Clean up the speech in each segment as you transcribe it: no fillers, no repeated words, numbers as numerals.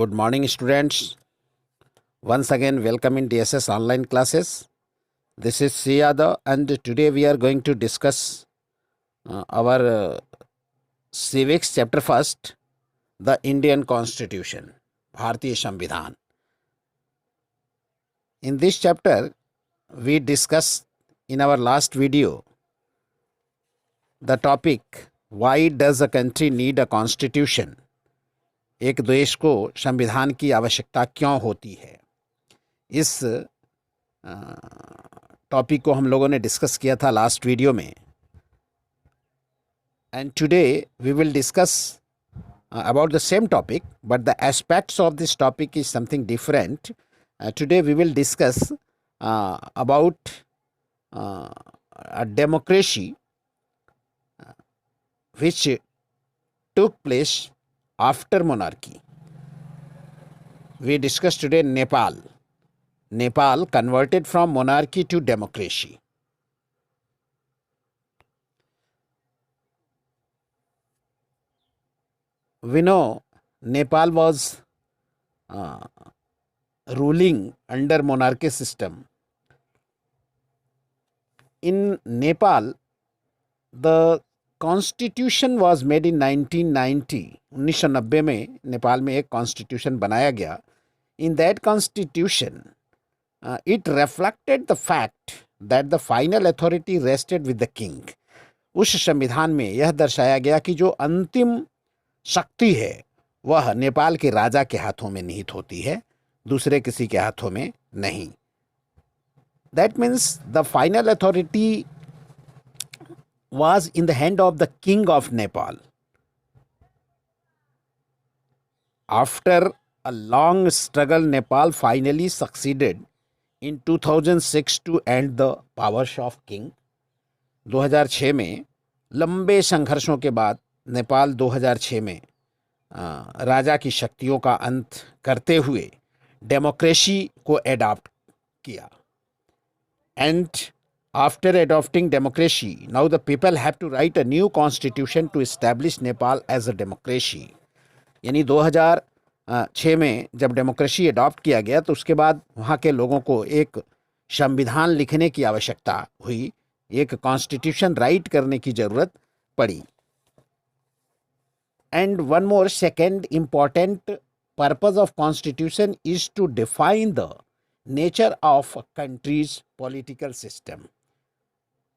Good morning, students. Once again, welcome in DSS online classes. This is C. Yadav, and today we are going to discuss our civics chapter first, the Indian Constitution, Bharatiya Samvidhan. In this chapter, we discussed in our last video the topic, why does a country need a constitution? एक देश को संविधान की आवश्यकता क्यों होती है? इस टॉपिक को हम लोगों ने डिस्कस किया था लास्ट वीडियो में. And today we will discuss about the same topic, but the aspects of this topic is something different. Today we will discuss about a democracy which took place after monarchy. We discussed today Nepal. Nepal converted from monarchy to democracy. We know Nepal was ruling under monarchy system. In Nepal, the constitution was made in 1990. 1990 में नेपाल में एक constitution बनाया गया. In that constitution, it reflected the fact that the final authority rested with the king. उस संविधान में यह दर्शाया गया कि जो अंतिम शक्ति है वह नेपाल के राजा के हाथों में निहित होती है, दूसरे किसी के हाथों में नहीं. That means the final authority was in the hand of the king of Nepal. After a long struggle, Nepal finally succeeded in 2006 to end the powers of king. 2006 में लंबे संघर्षों के बाद नेपाल 2006 में राजा की शक्तियों का अंत करते हुए डेमोक्रेसी को एडॉप्ट किया. And after adopting democracy, now the people have to write a new constitution to establish Nepal as a democracy. यानी 2006 में जब डेमोक्रेसी एडॉप्ट किया गया तो उसके बाद वहाँ के लोगों को एक संविधान लिखने की आवश्यकता हुई, एक कॉन्स्टिट्यूशन राइट करने की ज़रूरत पड़ी. And one more second important purpose of constitution is to define the nature of a country's political system.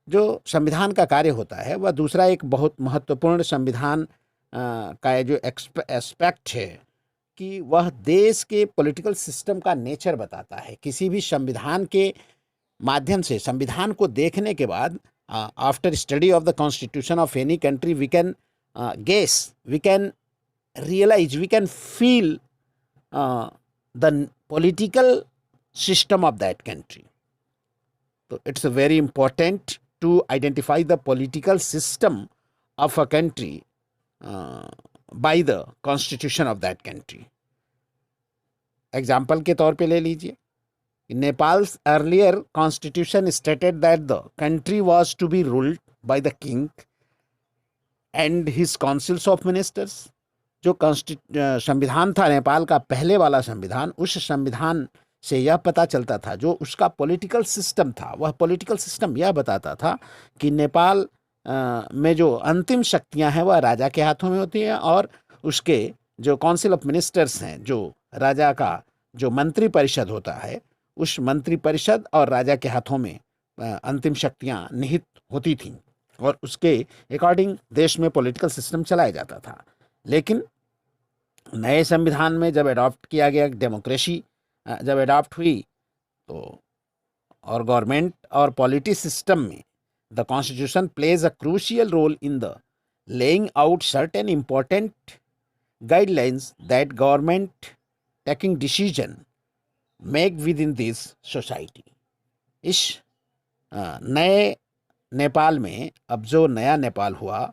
जो संविधान का कार्य होता है वह दूसरा एक बहुत महत्वपूर्ण संविधान का जो एस्पेक्ट है कि वह देश के पॉलिटिकल सिस्टम का नेचर बताता है. किसी भी संविधान के माध्यम से संविधान को देखने के बाद after study of the constitution of any country we can guess, we can realize, we can feel the political system of that country. So it's very important to identify the political system of a country by the constitution of that country. Example के तौर पे ले लीजिए. Nepal's earlier constitution stated that the country was to be ruled by the king and his councils of ministers. जो संविधान था नेपाल का पहले वाला संविधान, उस संविधान से यह पता चलता था, जो उसका पॉलिटिकल सिस्टम था वह पॉलिटिकल सिस्टम यह बताता था कि नेपाल में जो अंतिम शक्तियां हैं वह राजा के हाथों में होती हैं और उसके जो काउंसिल ऑफ मिनिस्टर्स हैं, जो राजा का जो मंत्री परिषद होता है, उस मंत्री परिषद और राजा के हाथों में अंतिम शक्तियां निहित होती थीं और उसके अकॉर्डिंग देश में पॉलिटिकल सिस्टम चलाया जाता था. लेकिन नए संविधान में जब अडॉप्ट किया गया, डेमोक्रेसी जब अडॉप्ट हुई तो और गवर्नमेंट और पॉलिटी सिस्टम में the constitution plays a crucial role in the laying out certain important guidelines that government taking decision make with in this society. इस नए नेपाल में अब जो नया नेपाल हुआ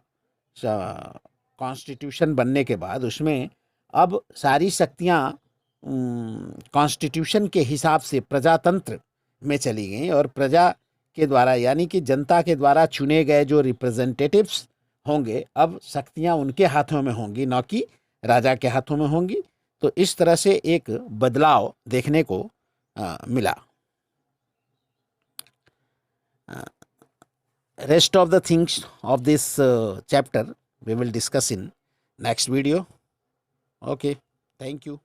कॉन्स्टिट्यूशन बनने के बाद, उसमें अब सारी शक्तियां कॉन्स्टिट्यूशन के हिसाब से प्रजातंत्र में चली गई और प्रजा के द्वारा यानी कि जनता के द्वारा चुने गए जो रिप्रेजेंटेटिव्स होंगे, अब शक्तियां उनके हाथों में होंगी, न कि राजा के हाथों में होंगी. तो इस तरह से एक बदलाव देखने को मिला. Rest of the things of this chapter we will discuss in next video. Okay, thank you.